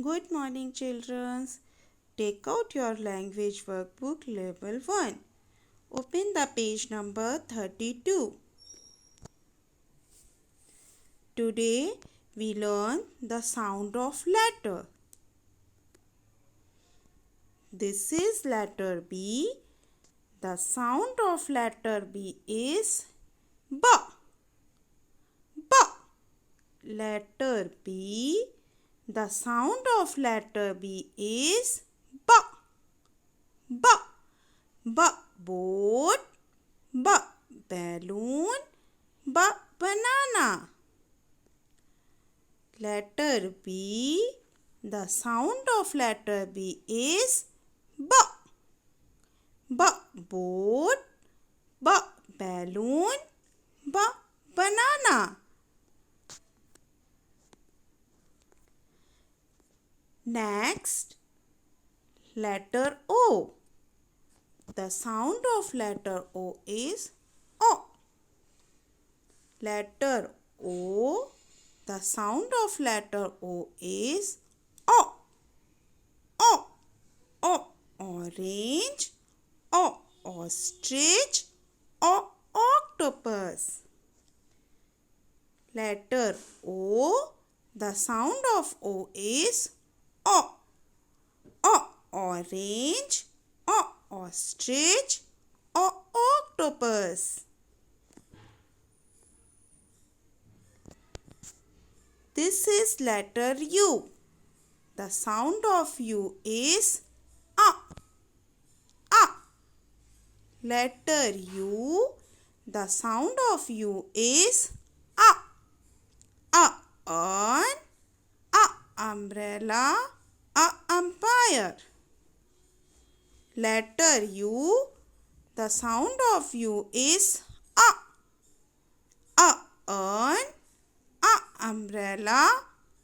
Good morning, children. Take out your language workbook level 1. Open the page number 32. Today we learn the sound of letter. This is letter B. The sound of letter B is B. B. Letter B. The sound of letter B is B. B. B. Boat. B. Balloon. B. Banana. Letter B. The sound of letter B is B. B. Boat. B. Balloon. B. Banana. Next, letter O. The sound of letter O is O. Letter O. The sound of letter O is O. O. O. Orange. O. Ostrich. O. Octopus. Letter O. The sound of O is O. O. Orange. O. Ostrich. O. Octopus. This is letter U. The sound of U is A. A. Letter U. The sound of U is A. A. Urn. A. Umbrella. A. Umpire. Letter U. The sound of U is A. A. Urn. A. Umbrella.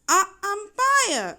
A. Umpire.